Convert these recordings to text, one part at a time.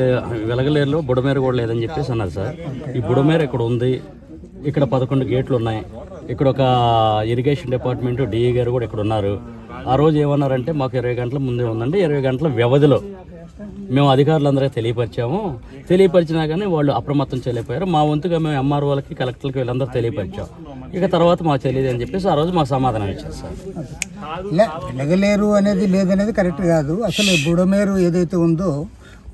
అంటే వెలగలేరులో బుడమేర కూడా లేదని చెప్పేసి అన్నారు సార్. ఈ బుడమేర ఇక్కడ ఉంది, ఇక్కడ 11 గేట్లు ఉన్నాయి, ఇక్కడ ఒక ఇరిగేషన్ డిపార్ట్మెంట్ డిఈ గారు కూడా ఇక్కడ ఉన్నారు. ఆ రోజు ఏమన్నారంటే మాకు 20 గంటల ముందే ఉందండి, 20 గంటల వ్యవధిలో మేము అధికారులందరికీ తెలియపరిచినా కానీ వాళ్ళు అప్రమత్తం చేయలేకపోయారు. మా వంతుగా మేము ఎంఆర్ వాళ్ళకి కలెక్టర్లకి వీళ్ళందరూ తెలియపరిచాం. ఇక తర్వాత మాకు తెలియదు అని చెప్పేసి ఆ రోజు మాకు సమాధానం ఇచ్చారు సార్. వెలగలేరు అనేది లేదనేది కరెక్ట్ కాదు. అసలు బుడమేరు ఏదైతే ఉందో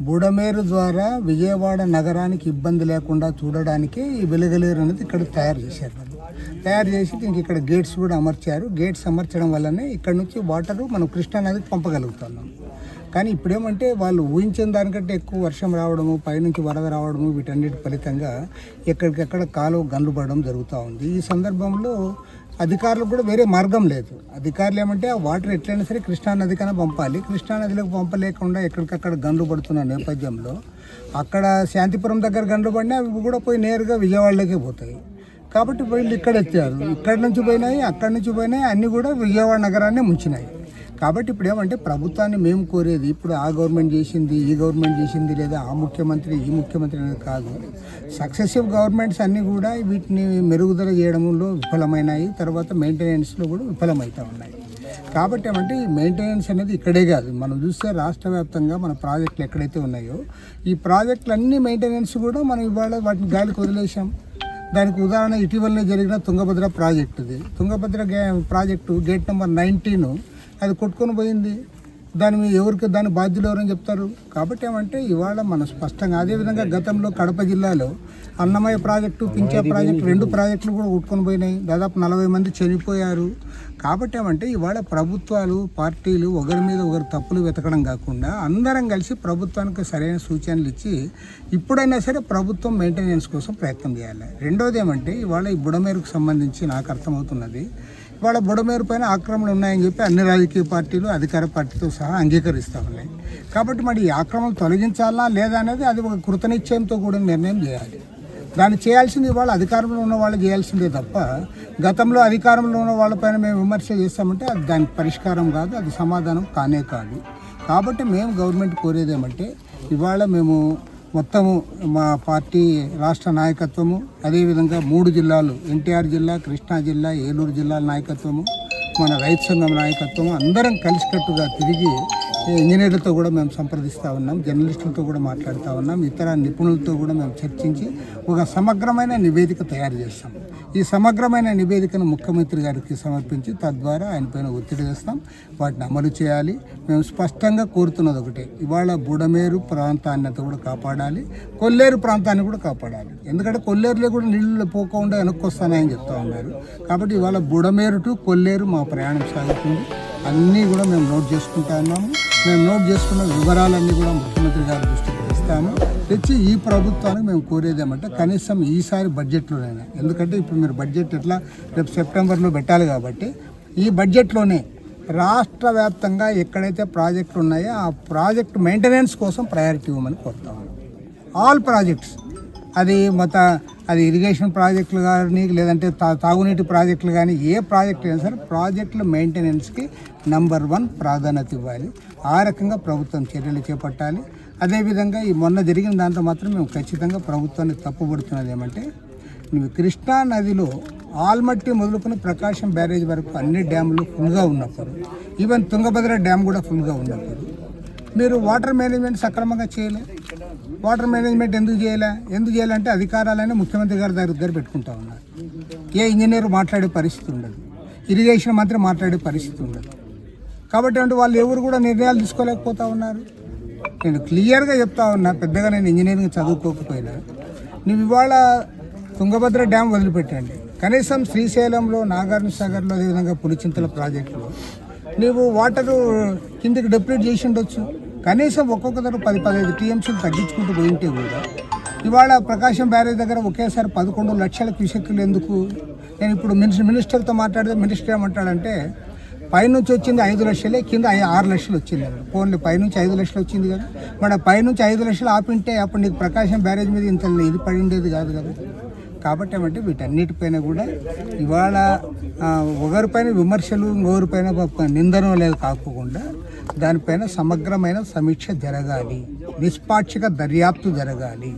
బుడమేరు ద్వారా విజయవాడ నగరానికి ఇబ్బంది లేకుండా చూడడానికి ఈ వెలగలేరు అనేది ఇక్కడ తయారు చేశారు. తయారు చేసి దీనికి ఇక్కడ గేట్స్ కూడా అమర్చారు. గేట్స్ అమర్చడం వల్లనే ఇక్కడ నుంచి వాటరు మనం కృష్ణా నదికి పంపగలుగుతున్నాం. కానీ ఇప్పుడేమంటే వాళ్ళు ఊహించిన దానికంటే ఎక్కువ వర్షం రావడము, పైనుంచి వరద రావడము, వీటన్నిటి ఫలితంగా ఎక్కడికెక్కడ కాలువ గండ్లు పడడం జరుగుతూ ఉంది. ఈ సందర్భంలో అధికారులకు కూడా వేరే మార్గం లేదు. అధికారులు ఏమంటే ఆ వాటర్ ఎట్లయినా సరే కృష్ణానదికైనా పంపాలి. కృష్ణానదిలోకి పంపలేకుండా ఎక్కడికక్కడ గండ్లు పడుతున్న నేపథ్యంలో అక్కడ శాంతిపురం దగ్గర గండ్లు పడినా అవి కూడా పోయి నేరుగా విజయవాడలోకే పోతాయి. కాబట్టి వీళ్ళు ఇక్కడ ఎత్తారు, ఇక్కడి నుంచి పోయినాయి, అక్కడి నుంచి పోయినాయి, అన్నీ కూడా విజయవాడ నగరాన్ని ముంచినాయి. కాబట్టి ఇప్పుడు ఏమంటే ప్రభుత్వాన్ని మేము కోరేది ఇప్పుడు ఆ గవర్నమెంట్ చేసింది, ఈ గవర్నమెంట్ చేసింది, లేదా ఆ ముఖ్యమంత్రి ఈ ముఖ్యమంత్రి అనేది కాదు. సక్సెసివ్ గవర్నమెంట్స్ అన్నీ కూడా వీటిని మెరుగుదల చేయడంలో విఫలమైనాయి, తర్వాత మెయింటెనెన్స్లో కూడా విఫలమవుతూ ఉన్నాయి. కాబట్టి ఏమంటే ఈ మెయింటెనెన్స్ అనేది ఇక్కడే కాదు, మనం చూస్తే రాష్ట్ర వ్యాప్తంగా మన ప్రాజెక్టులు ఎక్కడైతే ఉన్నాయో ఈ ప్రాజెక్టులు అన్ని మెయింటెనెన్స్ కూడా మనం ఇవాళ వాటిని గాలికి వదిలేసాం. దానికి ఉదాహరణ ఇటీవలనే జరిగిన తుంగభద్ర ప్రాజెక్టుది. తుంగభద్ర ప్రాజెక్టు గేట్ నెంబర్ 19 అది కొట్టుకొని పోయింది. దాని బాధ్యులు ఎవరని చెప్తారు. కాబట్టి ఏమంటే ఇవాళ మనం స్పష్టంగా అదేవిధంగా గతంలో కడప జిల్లాలో అన్నమయ్య ప్రాజెక్టు, పింఛా ప్రాజెక్టు 2 ప్రాజెక్టులు కూడా కొట్టుకొని పోయినాయి. దాదాపు 40 మంది చనిపోయారు. కాబట్టి ఏమంటే ఇవాళ ప్రభుత్వాలు, పార్టీలు ఒకరి మీద ఒకరు తప్పులు వెతకడం కాకుండా అందరం కలిసి ప్రభుత్వానికి సరైన సూచనలు ఇచ్చి ఇప్పుడైనా సరే ప్రభుత్వం మెయింటెనెన్స్ కోసం ప్రయత్నం చేయాలి. రెండోది ఏమంటే ఇవాళ ఈ బుడమేరుకు సంబంధించి నాకు అర్థమవుతున్నది, ఇవాళ బుడమేరు పైన ఆక్రమణలు ఉన్నాయని చెప్పి అన్ని రాజకీయ పార్టీలు అధికార పార్టీతో సహా అంగీకరిస్తూ ఉన్నాయి. కాబట్టి మరి ఈ ఆక్రమణలు తొలగించాలా లేదా అనేది అది ఒక కృతనిశ్చయంతో కూడిన నిర్ణయం చేయాలి. దాన్ని చేయాల్సింది ఇవాళ అధికారంలో ఉన్న వాళ్ళు చేయాల్సిందే తప్ప గతంలో అధికారంలో ఉన్న వాళ్ళపైన మేము విమర్శ చేస్తామంటే అది దానికి పరిష్కారం కాదు, అది సమాధానం కానే కాదు. కాబట్టి మేము గవర్నమెంట్ కోరేది ఏమంటే ఇవాళ మేము మొత్తము మా పార్టీ రాష్ట్ర నాయకత్వము, అదేవిధంగా 3 జిల్లాలు ఎన్టీఆర్ జిల్లా, కృష్ణా జిల్లా, ఏలూరు జిల్లాల నాయకత్వము, మన రైతు సంఘం నాయకత్వము అందరం కలిసికట్టుగా తిరిగి ఇంజనీర్లతో కూడా మేము సంప్రదిస్తూ ఉన్నాం, జర్నలిస్టులతో కూడా మాట్లాడుతూ ఉన్నాం, ఇతర నిపుణులతో కూడా మేము చర్చించి ఒక సమగ్రమైన నివేదిక తయారు చేస్తాం. ఈ సమగ్రమైన నివేదికను ముఖ్యమంత్రి గారికి సమర్పించి తద్వారా ఆయనపైన ఒత్తిడి వేస్తాం, వాటిని అమలు చేయాలి. మేము స్పష్టంగా కోరుతున్నది ఒకటే, ఇవాళ బుడమేరు ప్రాంతాన్ని కూడా కాపాడాలి, కొల్లేరు ప్రాంతాన్ని కూడా కాపాడాలి. ఎందుకంటే కొల్లేరులో కూడా నీళ్ళు పోకుండా వెనక్కొస్తానని చెప్తా ఉన్నారు. కాబట్టి ఇవాళ బుడమేరు టు కొల్లేరు మా ప్రయాణం సాగుతుంది. అన్నీ కూడా మేము నోట్ చేసుకుంటా ఉన్నాము. మేము నోట్ చేసుకున్న వివరాలన్నీ కూడా ముఖ్యమంత్రి గారి దృష్టికి తెస్తాము. తెచ్చి ఈ ప్రభుత్వానికి మేము కోరేది ఏమంటే కనీసం ఈసారి బడ్జెట్లోనైనా, ఎందుకంటే ఇప్పుడు మీరు బడ్జెట్ ఎట్లా రేపు సెప్టెంబర్లో పెట్టాలి కాబట్టి ఈ బడ్జెట్లోనే రాష్ట్ర వ్యాప్తంగా ఎక్కడైతే ప్రాజెక్టులు ఉన్నాయో ఆ ప్రాజెక్ట్ మెయింటెనెన్స్ కోసం ప్రయారిటీ ఇవ్వమని కోరుతాము. ఆల్ ప్రాజెక్ట్స్, అది ఇరిగేషన్ ప్రాజెక్టులు కానీ లేదంటే తాగునీటి ప్రాజెక్టులు కానీ ఏ ప్రాజెక్ట్ అయినా సరే ప్రాజెక్టుల మెయింటెనెన్స్కి నెంబర్ 1 ప్రాధాన్యత ఇవ్వాలి. ఆ రకంగా ప్రభుత్వం చర్యలు చేపట్టాలి. అదేవిధంగా ఈ మొన్న జరిగిన దాంట్లో మాత్రం మేము ఖచ్చితంగా ప్రభుత్వాన్ని తప్పుపడుతున్నది ఏమంటే కృష్ణా నదిలో ఆల్మట్టి మొదలుకొని ప్రకాశం బ్యారేజ్ వరకు అన్ని డ్యాములు ఫుల్గా ఉన్నప్పుడు, ఈవెన్ తుంగభద్ర డ్యామ్ కూడా ఫుల్గా ఉన్నప్పుడు మీరు వాటర్ మేనేజ్మెంట్ సక్రమంగా చేయలేదు. వాటర్ మేనేజ్మెంట్ ఎందుకు చేయాలంటే అధికారాలనే ముఖ్యమంత్రి గారి దగ్గర పెట్టుకుంటా ఉన్నారు. ఏ ఇంజనీర్ మాట్లాడే పరిస్థితి ఉండదు, ఇరిగేషన్ మంత్రి మాట్లాడే పరిస్థితి ఉండదు. కాబట్టి అంటే వాళ్ళు ఎవరు కూడా నిర్ణయాలు తీసుకోలేకపోతా ఉన్నారు. నేను క్లియర్గా చెప్తా ఉన్నా, పెద్దగా నేను ఇంజనీరింగ్ చదువుకోకపోయినా నువ్వు ఇవాళ తుంగభద్ర డ్యామ్ వదిలిపెట్టండి, కనీసం శ్రీశైలంలో, నాగార్జున సాగర్లో, అదేవిధంగా పులిచింతల ప్రాజెక్టులో నీవు వాటరు కిందకి డెప్లీట్ చేసి ఉండొచ్చు. కనీసం ఒక్కొక్క దగ్గర 10-15 టీఎంసీలు తగ్గించుకుంటూ పోయింటే కూడా ఇవాళ ప్రకాశం బ్యారేజ్ దగ్గర ఒకేసారి 11 లక్షల క్యూసెక్కులు ఎందుకు? నేను ఇప్పుడు మినిస్టర్తో మాట్లాడితే మినిస్టర్ ఏమంటాడంటే పైనుంచి వచ్చింది 5 లక్షలే, కింద 6 లక్షలు వచ్చింది. ఫోన్లే పైనుంచి 5 లక్షలు వచ్చింది కదా, మన పైనుంచి 5 లక్షలు ఆపింటే అప్పుడు నీకు ప్రకాశం బ్యారేజ్ మీద ఇంత ఇది పడి ఉండేది కాదు కదా. కాబట్టి ఏమంటే వీటన్నిటిపైన కూడా ఇవాళ ఒకరిపైన విమర్శలు, ఇంకొకరిపైన నిందన లేదు కాకుండా దానిపైన సమగ్రమైన సమీక్ష జరగాలి, నిష్పాక్షిక దర్యాప్తు జరగాలి.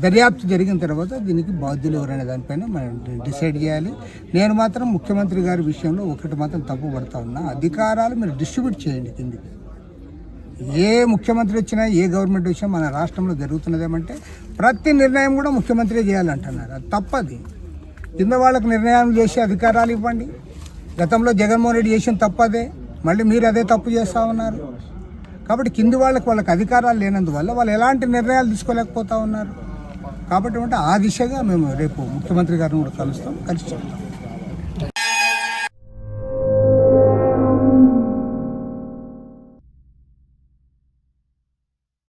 దర్యాప్తు జరిగిన తర్వాత దీనికి బాధ్యులు ఎవరైనా దానిపైన మనం డిసైడ్ చేయాలి. నేను మాత్రం ముఖ్యమంత్రి గారి విషయంలో ఒకటి మాత్రం తప్పు పడతా ఉన్నా, అధికారాలు మీరు డిస్ట్రిబ్యూట్ చేయండి కిందికి. ఏ ముఖ్యమంత్రి వచ్చినా ఏ గవర్నమెంట్ వచ్చినా మన రాష్ట్రంలో జరుగుతున్నదేమంటే ప్రతి నిర్ణయం కూడా ముఖ్యమంత్రి చేయాలంటున్నారు. అది తప్పది. కింద వాళ్ళకి నిర్ణయాలు చేసి అధికారాలు ఇవ్వండి. గతంలో జగన్మోహన్ రెడ్డి చేసిన తప్పదే, మళ్ళీ మీరు అదే తప్పు చేస్తూ ఉన్నారు. కాబట్టి కింది వాళ్ళకి అధికారాలు లేనందువల్ల వాళ్ళు ఎలాంటి నిర్ణయాలు తీసుకోలేకపోతూ ఉన్నారు. కాబట్టి ఆ దిశగా మేము రేపు ముఖ్యమంత్రి గారిని కూడా కలిసి చెప్తాం.